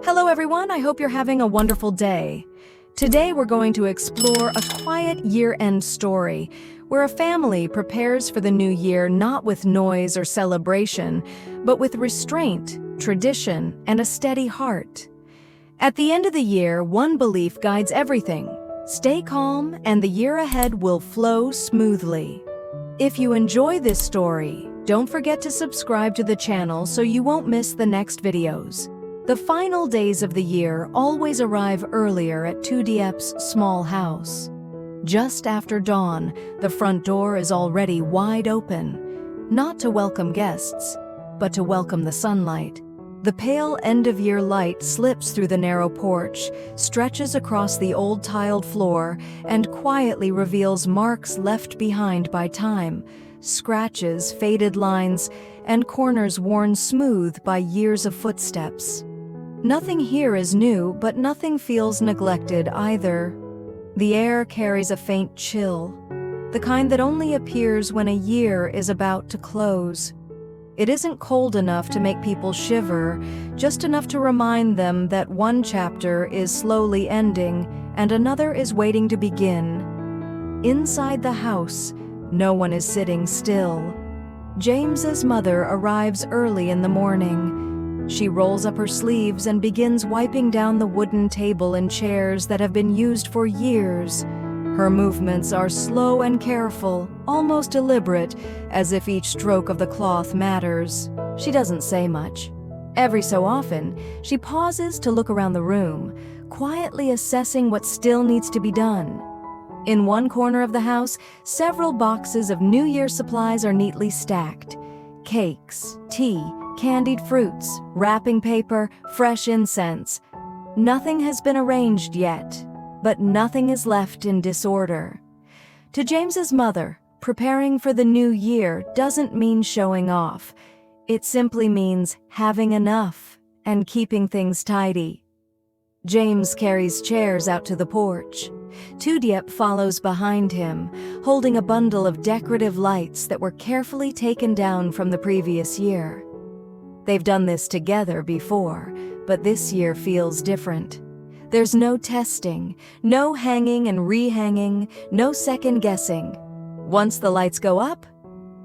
Hello everyone, I hope you're having a wonderful day. Today we're going to explore a quiet year-end story where a family prepares for the new year not with noise or celebration, but with restraint, tradition, and a steady heart. At the end of the year, one belief guides everything. Stay calm and the year ahead will flow smoothly. If you enjoy this story, don't forget to subscribe to the channel so you won't miss the next videos. The final days of the year always arrive earlier at Tu Diep's small house. Just after dawn, the front door is already wide open, not to welcome guests, but to welcome the sunlight. The pale end-of-year light slips through the narrow porch, stretches across the old tiled floor, and quietly reveals marks left behind by time, scratches, faded lines, and corners worn smooth by years of footsteps. Nothing here is new, but nothing feels neglected either. The air carries a faint chill, the kind that only appears when a year is about to close. It isn't cold enough to make people shiver, just enough to remind them that one chapter is slowly ending and another is waiting to begin. Inside the house, no one is sitting still. James's mother arrives early in the morning. She rolls up her sleeves and begins wiping down the wooden table and chairs that have been used for years. Her movements are slow and careful, almost deliberate, as if each stroke of the cloth matters. She doesn't say much. Every so often, she pauses to look around the room, quietly assessing what still needs to be done. In one corner of the house, several boxes of New Year supplies are neatly stacked. Cakes, tea, candied fruits, wrapping paper, fresh incense. Nothing has been arranged yet, but nothing is left in disorder. To James's mother, preparing for the new year doesn't mean showing off. It simply means having enough and keeping things tidy. James carries chairs out to the porch. Tu Diep follows behind him, holding a bundle of decorative lights that were carefully taken down from the previous year. They've done this together before, but this year feels different. There's no testing, no hanging and rehanging, no second guessing. Once the lights go up,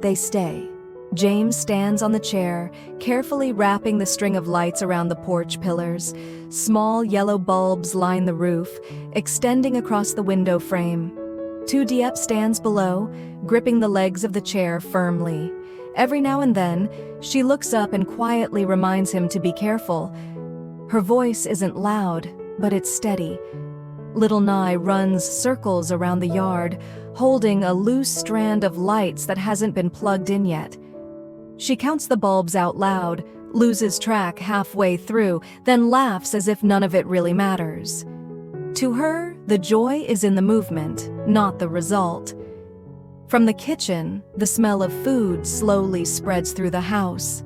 they stay. James stands on the chair, carefully wrapping the string of lights around the porch pillars. Small yellow bulbs line the roof, extending across the window frame. Tu Diep stands below, gripping the legs of the chair firmly. Every now and then, she looks up and quietly reminds him to be careful. Her voice isn't loud, but it's steady. Little Nhi runs circles around the yard, holding a loose strand of lights that hasn't been plugged in yet. She counts the bulbs out loud, loses track halfway through, then laughs as if none of it really matters. To her, the joy is in the movement, not the result. From the kitchen, the smell of food slowly spreads through the house.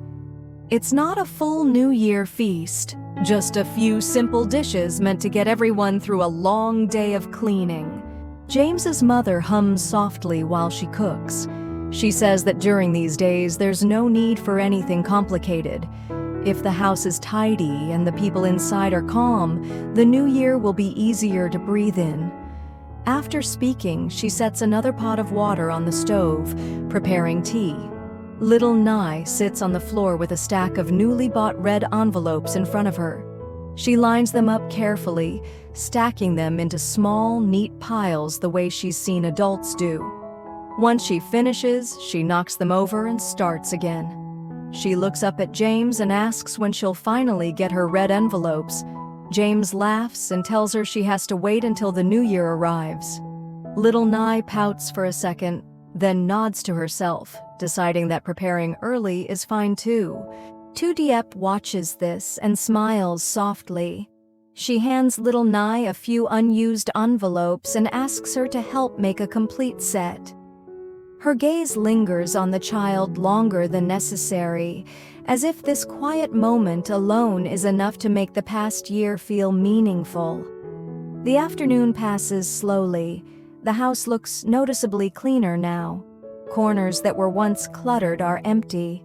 It's not a full New Year feast, just a few simple dishes meant to get everyone through a long day of cleaning. James's mother hums softly while she cooks. She says that during these days, there's no need for anything complicated. If the house is tidy and the people inside are calm, the new year will be easier to breathe in. After speaking, she sets another pot of water on the stove, preparing tea. Little Nhi sits on the floor with a stack of newly bought red envelopes in front of her. She lines them up carefully, stacking them into small, neat piles the way she's seen adults do. Once she finishes, she knocks them over and starts again. She looks up at James and asks when she'll finally get her red envelopes. James laughs and tells her she has to wait until the new year arrives. Little Nhi pouts for a second, then nods to herself, deciding that preparing early is fine too. Tu Diep watches this and smiles softly. She hands Little Nhi a few unused envelopes and asks her to help make a complete set. Her gaze lingers on the child longer than necessary, as if this quiet moment alone is enough to make the past year feel meaningful. The afternoon passes slowly. The house looks noticeably cleaner now. Corners that were once cluttered are empty.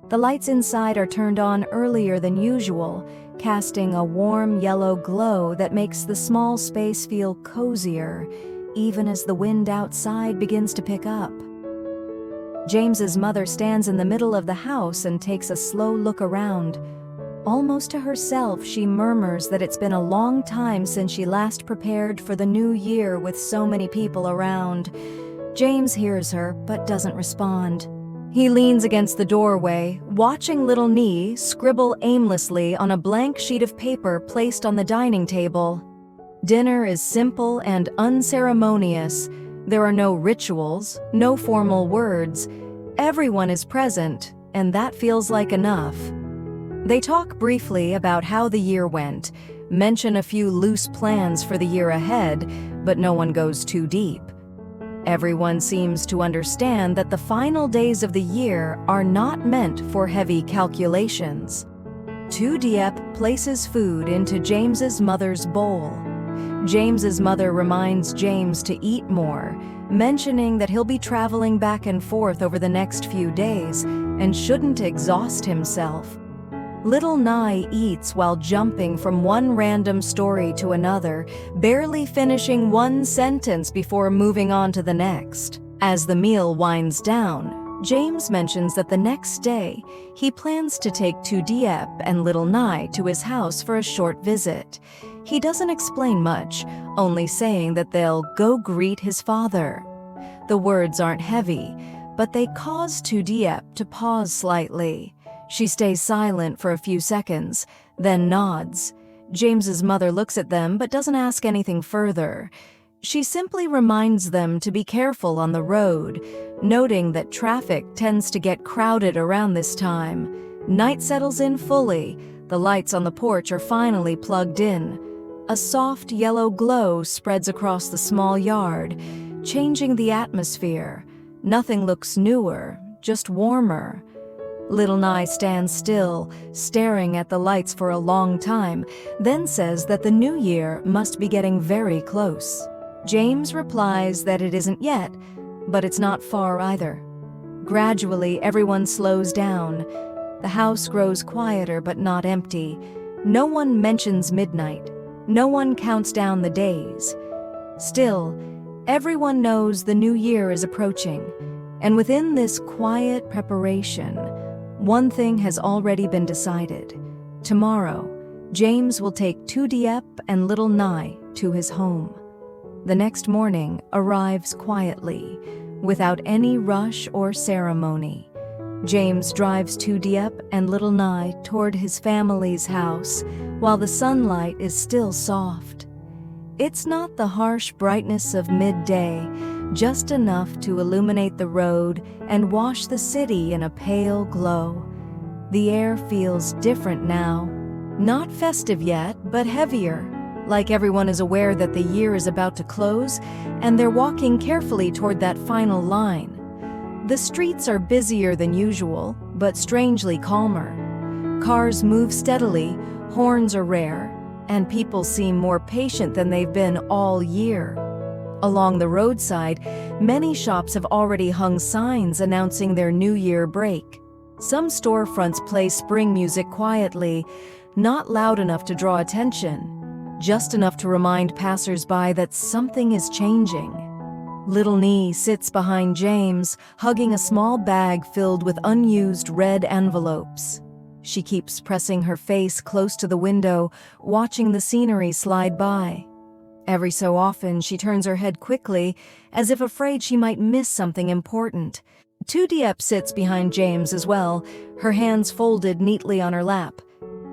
The lights inside are turned on earlier than usual, casting a warm yellow glow that makes the small space feel cozier, even as the wind outside begins to pick up. James's mother stands in the middle of the house and takes a slow look around. Almost to herself, she murmurs that it's been a long time since she last prepared for the new year with so many people around. James hears her, but doesn't respond. He leans against the doorway, watching little Nhi scribble aimlessly on a blank sheet of paper placed on the dining table. Dinner is simple and unceremonious. There are no rituals, no formal words. Everyone is present, and that feels like enough. They talk briefly about how the year went, mention a few loose plans for the year ahead, but no one goes too deep. Everyone seems to understand that the final days of the year are not meant for heavy calculations. Tu Diep places food into James's mother's bowl. James's mother reminds James to eat more, mentioning that he'll be traveling back and forth over the next few days and shouldn't exhaust himself. Little Nhi eats while jumping from one random story to another, barely finishing one sentence before moving on to the next. As the meal winds down, James mentions that the next day, he plans to take Tu Diep and little Nhi to his house for a short visit. He doesn't explain much, only saying that they'll go greet his father. The words aren't heavy, but they cause Tu Diep to pause slightly. She stays silent for a few seconds, then nods. James's mother looks at them but doesn't ask anything further. She simply reminds them to be careful on the road, noting that traffic tends to get crowded around this time. Night settles in fully. The lights on the porch are finally plugged in. A soft yellow glow spreads across the small yard, changing the atmosphere. Nothing looks newer, just warmer. Little Nhi stands still, staring at the lights for a long time, then says that the new year must be getting very close. James replies that it isn't yet, but it's not far either. Gradually, everyone slows down. The house grows quieter but not empty. No one mentions midnight. No one counts down the days. Still, everyone knows the new year is approaching, and within this quiet preparation, one thing has already been decided. Tomorrow, James will take Tu Diep and little Nhi to his home. The next morning arrives quietly, without any rush or ceremony. James drives Tu Diep and little Nhi toward his family's house while the sunlight is still soft. It's not the harsh brightness of midday, just enough to illuminate the road and wash the city in a pale glow. The air feels different now. Not festive yet, but heavier, like everyone is aware that the year is about to close, and they're walking carefully toward that final line. The streets are busier than usual, but strangely calmer. Cars move steadily, horns are rare, and people seem more patient than they've been all year. Along the roadside, many shops have already hung signs announcing their New Year break. Some storefronts play spring music quietly, not loud enough to draw attention, just enough to remind passers-by that something is changing. Little Nhi sits behind James, hugging a small bag filled with unused red envelopes. She keeps pressing her face close to the window, watching the scenery slide by. Every so often, she turns her head quickly, as if afraid she might miss something important. Tu Diep sits behind James as well, her hands folded neatly on her lap.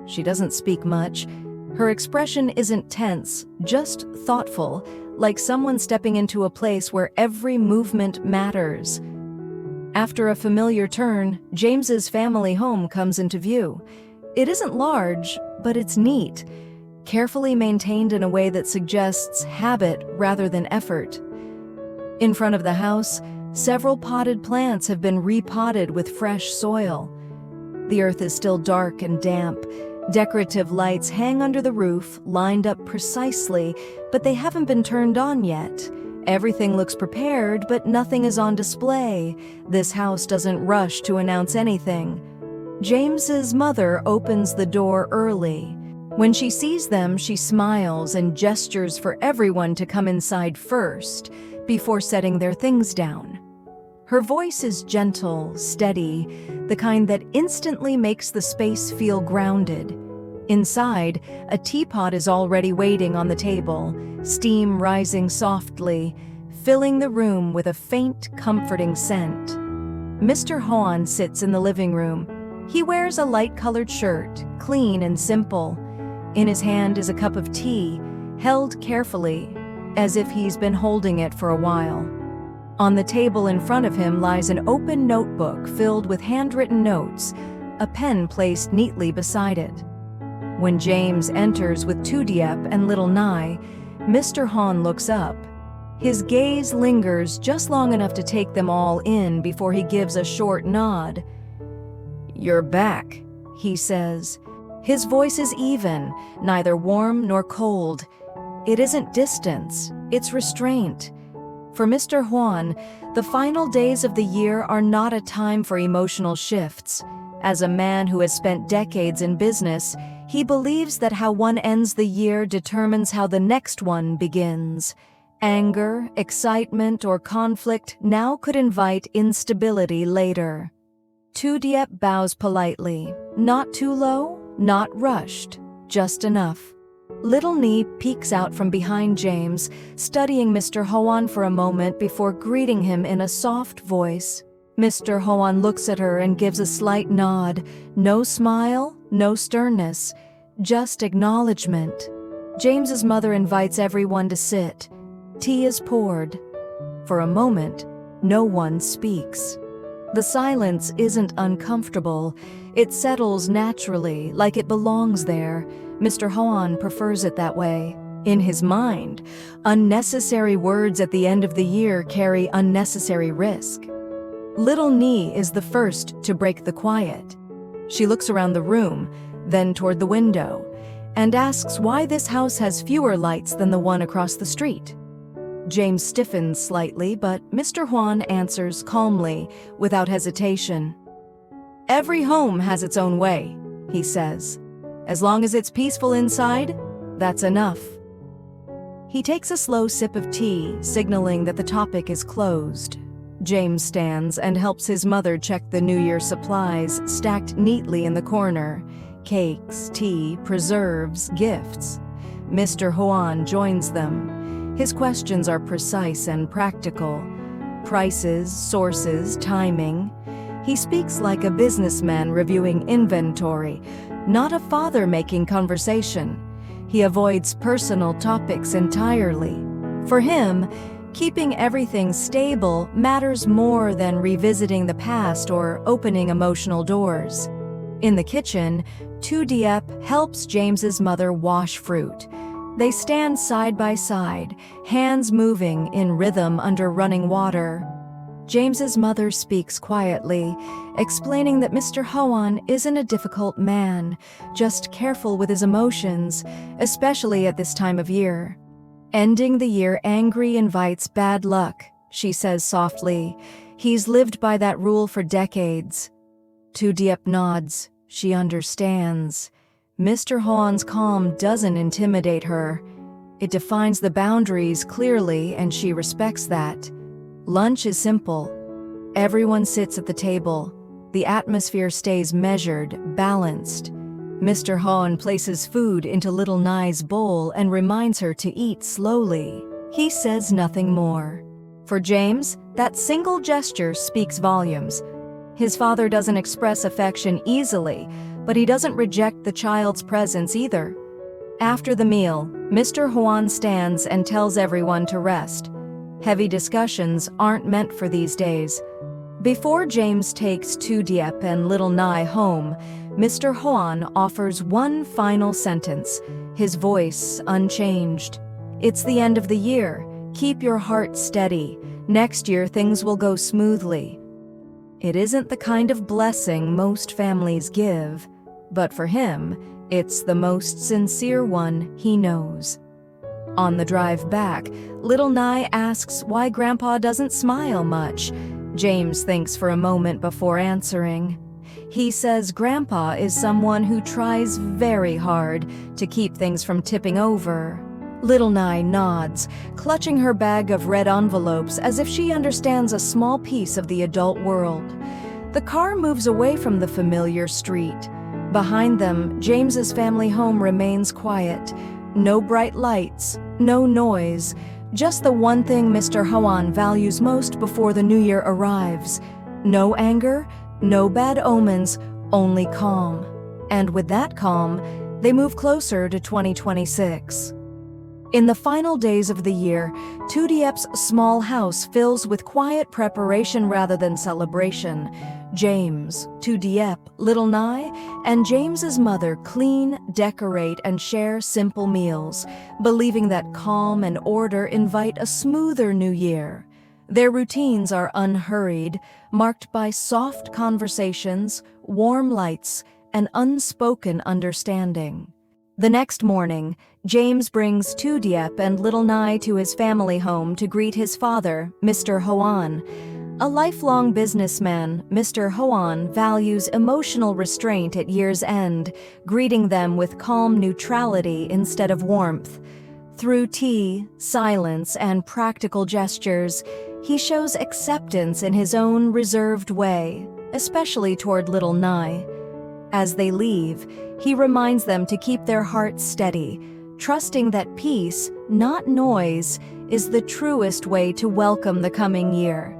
She doesn't speak much. Her expression isn't tense, just thoughtful, like someone stepping into a place where every movement matters. After a familiar turn, James's family home comes into view. It isn't large, but it's neat, carefully maintained in a way that suggests habit rather than effort. In front of the house, several potted plants have been repotted with fresh soil. The earth is still dark and damp. Decorative lights hang under the roof, lined up precisely, but they haven't been turned on yet. Everything looks prepared, but nothing is on display. This house doesn't rush to announce anything. James's mother opens the door early. When she sees them, she smiles and gestures for everyone to come inside first, before setting their things down. Her voice is gentle, steady, the kind that instantly makes the space feel grounded. Inside, a teapot is already waiting on the table, steam rising softly, filling the room with a faint, comforting scent. Mr. Hoan sits in the living room. He wears a light-colored shirt, clean and simple. In his hand is a cup of tea, held carefully, as if he's been holding it for a while. On the table in front of him lies an open notebook filled with handwritten notes, a pen placed neatly beside it. When James enters with Tu Diep and little Nhi, Mr. Hoan looks up. His gaze lingers just long enough to take them all in before he gives a short nod. "You're back," he says. His voice is even, neither warm nor cold. It isn't distance, it's restraint. For Mr. Hoan, the final days of the year are not a time for emotional shifts. As a man who has spent decades in business, he believes that how one ends the year determines how the next one begins. Anger, excitement, or conflict now could invite instability later. Tu Diep bows politely, not too low, not rushed, just enough. Little Nhi peeks out from behind James, studying Mr. Hoan for a moment before greeting him in a soft voice. Mr. Hoan looks at her and gives a slight nod. No smile, no sternness, just acknowledgement. James's mother invites everyone to sit. Tea is poured. For a moment, no one speaks. The silence isn't uncomfortable. It settles naturally, like it belongs there. Mr. Hoan prefers it that way. In his mind, unnecessary words at the end of the year carry unnecessary risk. Little Nhi is the first to break the quiet. She looks around the room, then toward the window, and asks why this house has fewer lights than the one across the street. James stiffens slightly, but Mr. Hoan answers calmly, without hesitation. "Every home has its own way," he says. "As long as it's peaceful inside, that's enough." He takes a slow sip of tea, signaling that the topic is closed. James stands and helps his mother check the New Year supplies stacked neatly in the corner. Cakes, tea, preserves, gifts. Mr. Hoan joins them. His questions are precise and practical. Prices, sources, timing. He speaks like a businessman reviewing inventory, not a father making conversation. He avoids personal topics entirely. For him, keeping everything stable matters more than revisiting the past or opening emotional doors. In the kitchen, Tu Diep helps James's mother wash fruit. They stand side by side, hands moving in rhythm under running water. James's mother speaks quietly, explaining that Mr. Hoan isn't a difficult man, just careful with his emotions, especially at this time of year. "Ending the year angry invites bad luck," she says softly. "He's lived by that rule for decades." Tu Diep nods. She understands. Mr. Hoan's calm doesn't intimidate her. It defines the boundaries clearly, and she respects that. Lunch is simple. Everyone sits at the table. The atmosphere stays measured, balanced. Mr. Hoan places food into little Nhi's bowl and reminds her to eat slowly. He says nothing more. For James, that single gesture speaks volumes. His father doesn't express affection easily, but he doesn't reject the child's presence either. After the meal, Mr. Hoan stands and tells everyone to rest. Heavy discussions aren't meant for these days. Before James takes Tu Diep and little Nhi home, Mr. Hoan offers one final sentence, his voice unchanged. "It's the end of the year. Keep your heart steady. Next year things will go smoothly." It isn't the kind of blessing most families give, but for him, it's the most sincere one he knows. On the drive back, little Nhi asks why Grandpa doesn't smile much. James thinks for a moment before answering. He says Grandpa is someone who tries very hard to keep things from tipping over. Little Nhi nods, clutching her bag of red envelopes as if she understands a small piece of the adult world. The car moves away from the familiar street. Behind them, James's family home remains quiet. No bright lights, no noise, just the one thing Mr. Hoan values most before the new year arrives. No anger, no bad omens, only calm. And with that calm, they move closer to 2026. In the final days of the year, Tu Diep's small house fills with quiet preparation rather than celebration. James, Tu Diep, Little Nhi, and James's mother clean, decorate, and share simple meals, believing that calm and order invite a smoother new year. Their routines are unhurried, marked by soft conversations, warm lights, and unspoken understanding. The next morning, James brings Tu Diep and Little Nhi to his family home to greet his father, Mr. Hoan. A lifelong businessman, Mr. Hoan values emotional restraint at year's end, greeting them with calm neutrality instead of warmth. Through tea, silence, and practical gestures, he shows acceptance in his own reserved way, especially toward Little Nhi. As they leave, he reminds them to keep their hearts steady, trusting that peace, not noise, is the truest way to welcome the coming year.